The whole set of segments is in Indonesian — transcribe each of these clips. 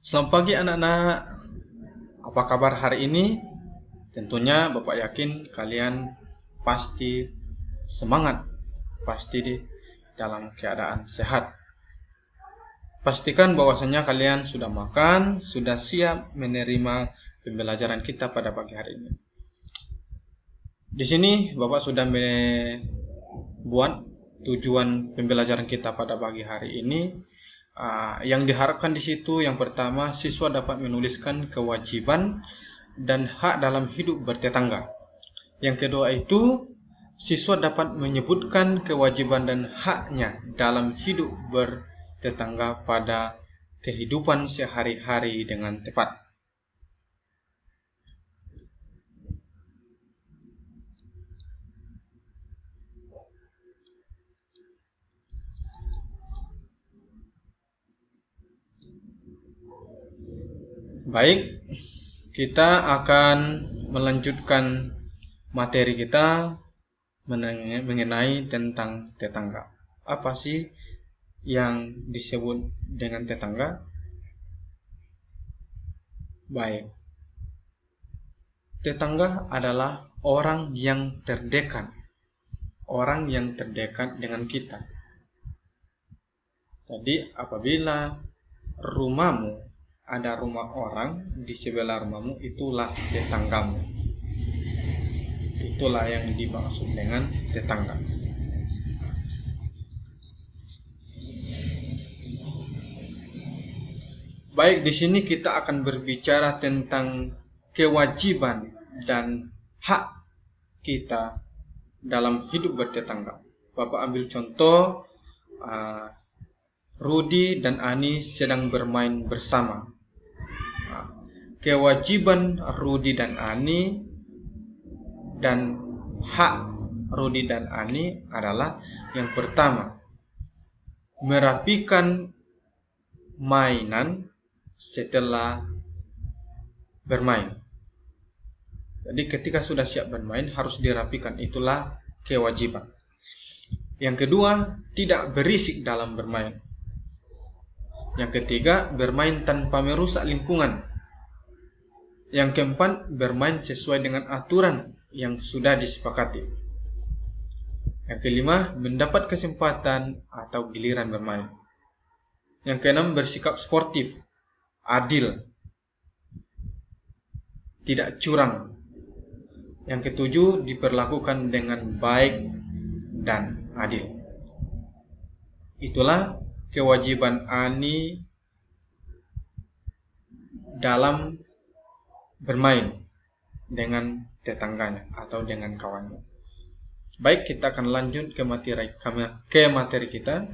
Selamat pagi anak-anak. Apa kabar hari ini? Tentunya Bapak yakin kalian pasti semangat, pasti dalam keadaan sehat. Pastikan bahwasanya kalian sudah makan, sudah siap menerima pembelajaran kita pada pagi hari ini. Di sini Bapak sudah membuat tujuan pembelajaran kita pada pagi hari ini. Yang diharapkan di situ yang pertama, siswa dapat menuliskan kewajiban dan hak dalam hidup bertetangga. Yang kedua itu, siswa dapat menyebutkan kewajiban dan haknya dalam hidup bertetangga pada kehidupan sehari-hari dengan tepat. Baik, kita akan melanjutkan materi kita mengenai tentang tetangga. Apa sih yang disebut dengan tetangga? Baik, tetangga adalah orang yang terdekat dengan kita. Jadi apabila rumahmu ada rumah orang di sebelah rumahmu, itulah tetanggamu. Itulah yang dimaksud dengan tetangga. Baik, di sini kita akan berbicara tentang kewajiban dan hak kita dalam hidup bertetangga. Bapak ambil contoh, Rudi dan Ani sedang bermain bersama. Kewajiban Rudi dan Ani dan hak Rudi dan Ani adalah yang pertama, merapikan mainan setelah bermain. Jadi ketika sudah siap bermain harus dirapikan, itulah kewajiban. Yang kedua, tidak berisik dalam bermain. Yang ketiga, bermain tanpa merusak lingkungan. Yang keempat, bermain sesuai dengan aturan yang sudah disepakati. Yang kelima, mendapat kesempatan atau giliran bermain. Yang keenam, bersikap sportif, adil, tidak curang. Yang ketujuh, diperlakukan dengan baik dan adil. Itulah kewajiban Ani dalam bermain dengan tetangganya atau dengan kawannya. Baik, kita akan lanjut ke materi kita.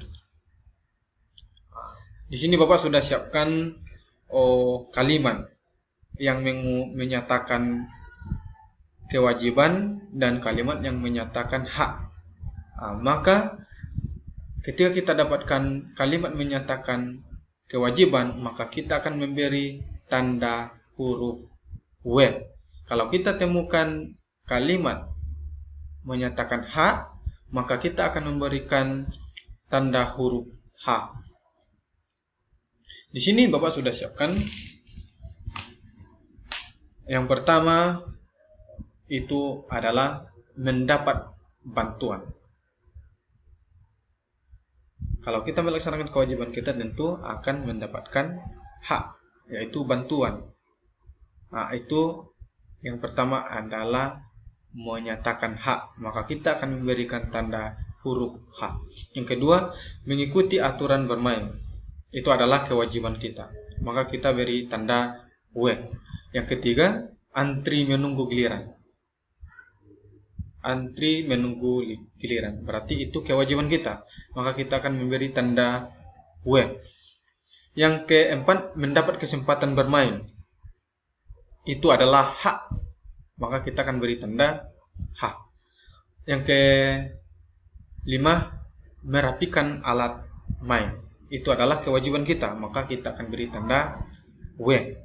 Di sini Bapak sudah siapkan kalimat yang menyatakan kewajiban dan kalimat yang menyatakan hak. Maka ketika kita dapatkan kalimat menyatakan kewajiban, maka kita akan memberi tanda huruf W. Kalau kita temukan kalimat menyatakan hak, maka kita akan memberikan tanda huruf H. Di sini Bapak sudah siapkan. Yang pertama itu adalah mendapat bantuan. Kalau kita melaksanakan kewajiban kita tentu akan mendapatkan hak, yaitu bantuan. Itu yang pertama adalah menyatakan hak, maka kita akan memberikan tanda huruf H. Yang kedua, mengikuti aturan bermain. Itu adalah kewajiban kita, maka kita beri tanda W. Yang ketiga, antri menunggu giliran. Antri menunggu giliran, berarti itu kewajiban kita, maka kita akan memberi tanda W. Yang keempat, mendapat kesempatan bermain. Itu adalah hak, maka kita akan beri tanda H. Yang kelima, merapikan alat main. Itu adalah kewajiban kita, maka kita akan beri tanda W.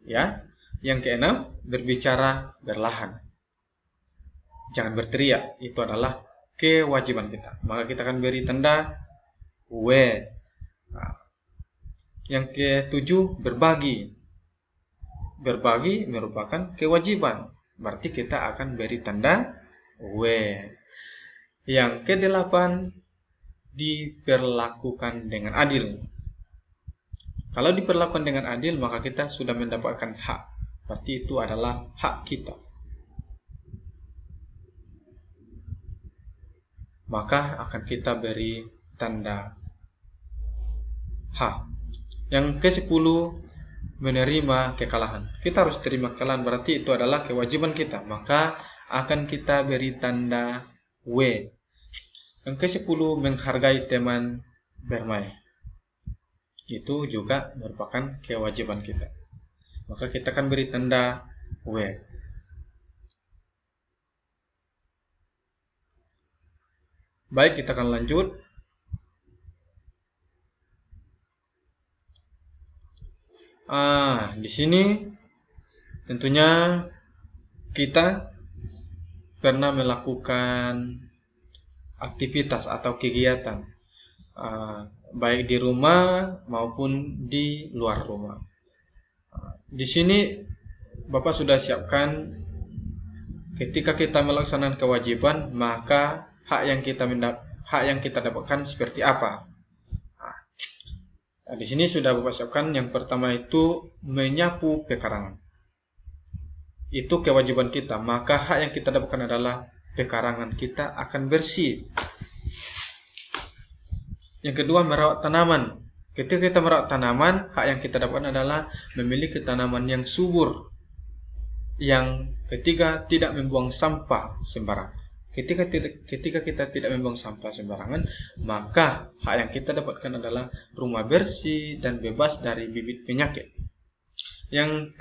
Ya. Yang keenam, berbicara perlahan. Jangan berteriak, itu adalah kewajiban kita, maka kita akan beri tanda W. Yang ketujuh, berbagi. Berbagi merupakan kewajiban. Berarti kita akan beri tanda W. Yang kedelapan, diperlakukan dengan adil. Kalau diperlakukan dengan adil, maka kita sudah mendapatkan hak. Berarti itu adalah hak kita. Maka akan kita beri tanda H. Yang ke-10, menerima kekalahan. Kita harus terima kekalahan, berarti itu adalah kewajiban kita. Maka akan kita beri tanda W. Yang ke-10, menghargai teman bermain. Itu juga merupakan kewajiban kita. Maka kita akan beri tanda W. Baik, kita akan lanjut. Di sini tentunya kita pernah melakukan aktivitas atau kegiatan baik di rumah maupun di luar rumah. Di sini Bapak sudah siapkan ketika kita melaksanakan kewajiban, maka hak yang kita dapatkan seperti apa. Di sini sudah Bapak siapkan. Yang pertama itu menyapu pekarangan. Itu kewajiban kita. Maka hak yang kita dapatkan adalah pekarangan kita akan bersih. Yang kedua, merawat tanaman. Ketika kita merawat tanaman, hak yang kita dapatkan adalah memiliki tanaman yang subur. Yang ketiga, tidak membuang sampah sembarangan. Ketika kita tidak membuang sampah sembarangan, maka hak yang kita dapatkan adalah rumah bersih dan bebas dari bibit penyakit. Yang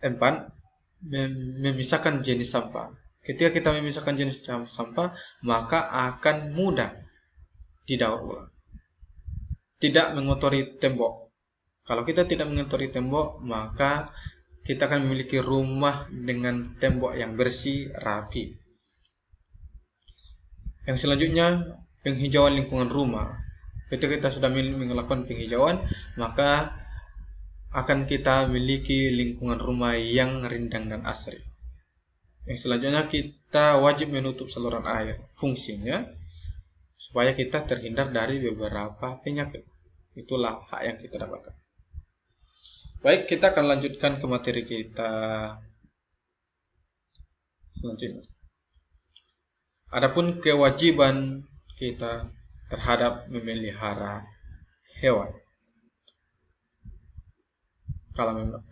keempat, memisahkan jenis sampah. Ketika kita memisahkan jenis sampah, maka akan mudah didaur ulang. Tidak mengotori tembok. Kalau kita tidak mengotori tembok, maka kita akan memiliki rumah dengan tembok yang bersih, rapi. Yang selanjutnya, penghijauan lingkungan rumah. Ketika kita sudah melakukan penghijauan, maka akan kita memiliki lingkungan rumah yang rindang dan asri. Yang selanjutnya, kita wajib menutup saluran air. Fungsinya, supaya kita terhindar dari beberapa penyakit. Itulah hak yang kita dapatkan. Baik, kita akan lanjutkan ke materi kita selanjutnya. Adapun kewajiban kita terhadap memelihara hewan.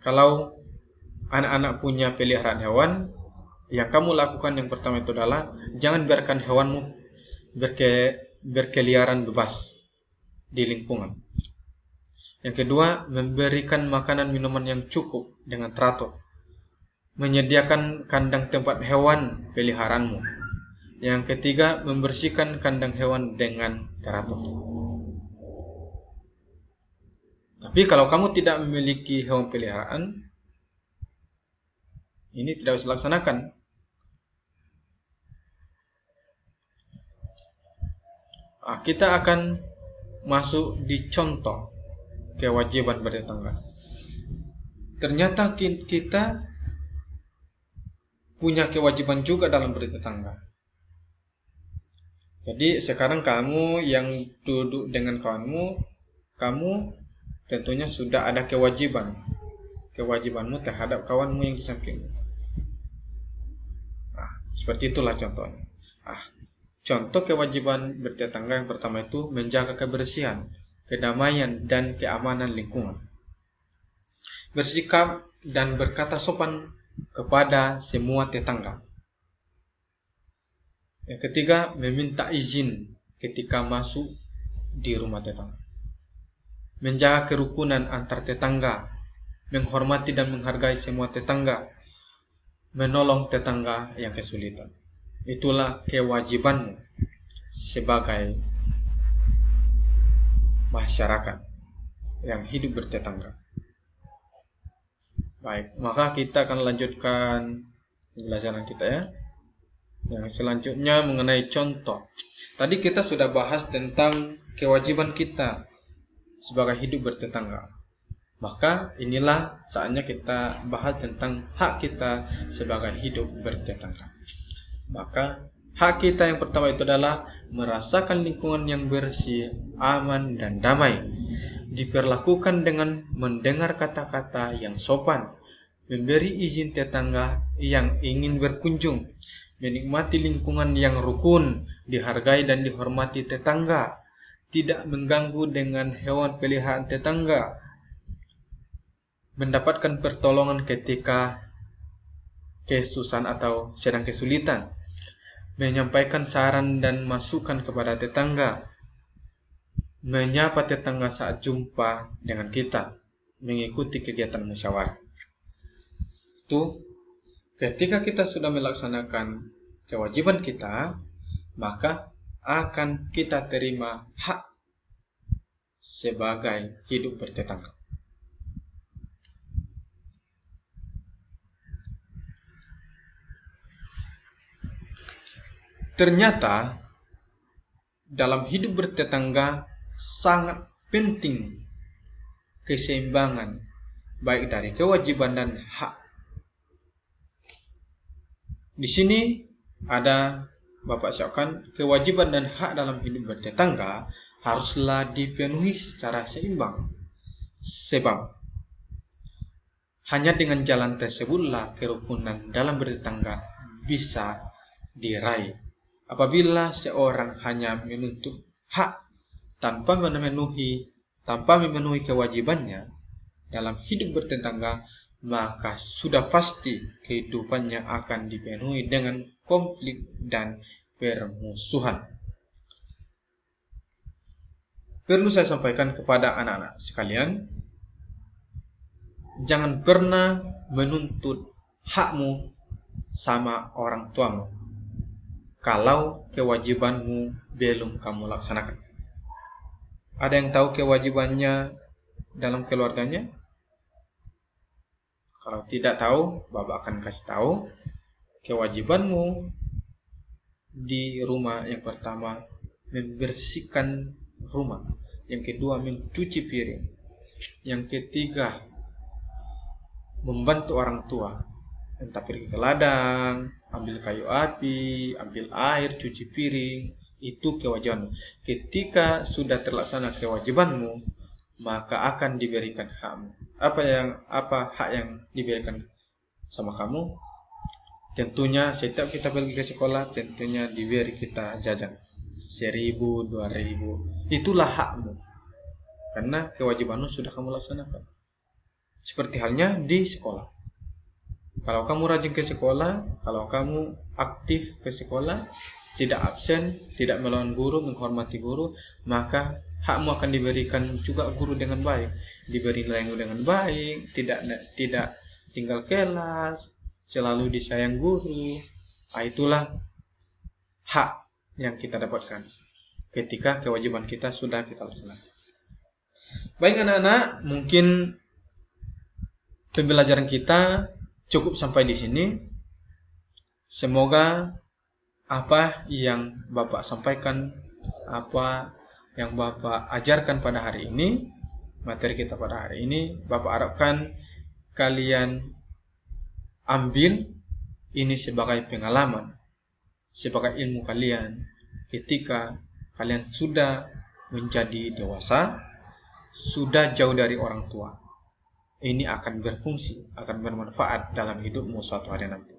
Kalau anak-anak punya peliharaan hewan, yang kamu lakukan yang pertama itu adalah jangan biarkan hewanmu berkeliaran bebas di lingkungan. Yang kedua, memberikan makanan minuman yang cukup dengan teratur. Menyediakan kandang tempat hewan peliharaanmu. Yang ketiga, membersihkan kandang hewan dengan teratur. Tapi kalau kamu tidak memiliki hewan peliharaan, ini tidak bisa dilaksanakan. Kita akan masuk di contoh kewajiban bertetangga. Ternyata kita punya kewajiban juga dalam bertetangga. Jadi sekarang kamu yang duduk dengan kamu tentunya sudah ada kewajibanmu terhadap kawanmu yang di sampingmu. Seperti itulah contohnya. Contoh kewajiban bertetangga yang pertama itu menjaga kebersihan, kedamaian, dan keamanan lingkungan. Bersikap dan berkata sopan kepada semua tetangga. Yang ketiga, meminta izin ketika masuk di rumah tetangga. Menjaga kerukunan antar tetangga, menghormati dan menghargai semua tetangga, menolong tetangga yang kesulitan. Itulah kewajibanmu sebagai masyarakat yang hidup bertetangga. Baik, maka kita akan lanjutkan pembelajaran kita ya. Yang selanjutnya mengenai contoh. Tadi kita sudah bahas tentang kewajiban kita sebagai hidup bertetangga. Maka inilah saatnya kita bahas tentang hak kita sebagai hidup bertetangga. Maka hak kita yang pertama itu adalah merasakan lingkungan yang bersih, aman, dan damai. Diperlakukan dengan mendengar kata-kata yang sopan, memberi izin tetangga yang ingin berkunjung, menikmati lingkungan yang rukun, dihargai dan dihormati tetangga, tidak mengganggu dengan hewan peliharaan tetangga, mendapatkan pertolongan ketika kesusahan atau sedang kesulitan, menyampaikan saran dan masukan kepada tetangga, menyapa tetangga saat jumpa dengan kita, mengikuti kegiatan musyawarah. Itu ketika kita sudah melaksanakan kewajiban kita, maka akan kita terima hak sebagai hidup bertetangga. Ternyata dalam hidup bertetangga sangat penting keseimbangan baik dari kewajiban dan hak. Di sini ada Bapak siapkan kewajiban dan hak dalam hidup bertetangga haruslah dipenuhi secara seimbang. Sebab hanya dengan jalan tersebutlah kerukunan dalam bertetangga bisa diraih. Apabila seorang hanya menuntut hak tanpa memenuhi kewajibannya dalam hidup bertetangga, maka sudah pasti kehidupannya akan dipenuhi dengan konflik dan permusuhan. Perlu saya sampaikan kepada anak-anak sekalian, jangan pernah menuntut hakmu sama orang tuamu kalau kewajibanmu belum kamu laksanakan. Ada yang tahu kewajibannya dalam keluarganya? Kalau tidak tahu, Bapak akan kasih tahu. Kewajibanmu di rumah yang pertama membersihkan rumah, yang kedua mencuci piring, yang ketiga membantu orang tua, entah pergi ke ladang, ambil kayu api, ambil air, cuci piring. Itu kewajibanmu. Ketika sudah terlaksana kewajibanmu, maka akan diberikan hakmu. Apa hak yang diberikan sama kamu? Tentunya setiap kita pergi ke sekolah, tentunya diberi kita jajan 1.000, 2.000. Itulah hakmu, karena kewajibanmu sudah kamu laksanakan. Seperti halnya di sekolah. Kalau kamu rajin ke sekolah, kalau kamu aktif ke sekolah, tidak absen, tidak melawan guru, menghormati guru, maka hakmu akan diberikan juga guru dengan baik, diberi nilai dengan baik, tidak tinggal kelas, selalu disayang guru. Itulah hak yang kita dapatkan ketika kewajiban kita sudah kita laksanakan. Baik anak-anak, mungkin pembelajaran kita cukup sampai di sini. Semoga apa yang Bapak sampaikan, apa yang Bapak ajarkan pada hari ini, materi kita pada hari ini, Bapak harapkan kalian ambil ini sebagai pengalaman, sebagai ilmu kalian ketika kalian sudah menjadi dewasa, sudah jauh dari orang tua. Ini akan berfungsi, akan bermanfaat dalam hidupmu suatu hari nanti.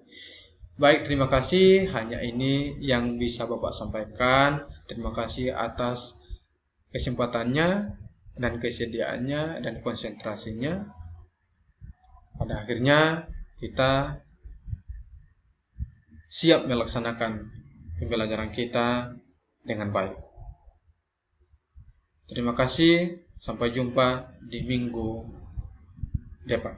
Baik, terima kasih. Hanya ini yang bisa Bapak sampaikan. Terima kasih atas kesempatannya dan kesediaannya dan konsentrasinya. Pada akhirnya kita siap melaksanakan pembelajaran kita dengan baik. Terima kasih. Sampai jumpa di minggu depan.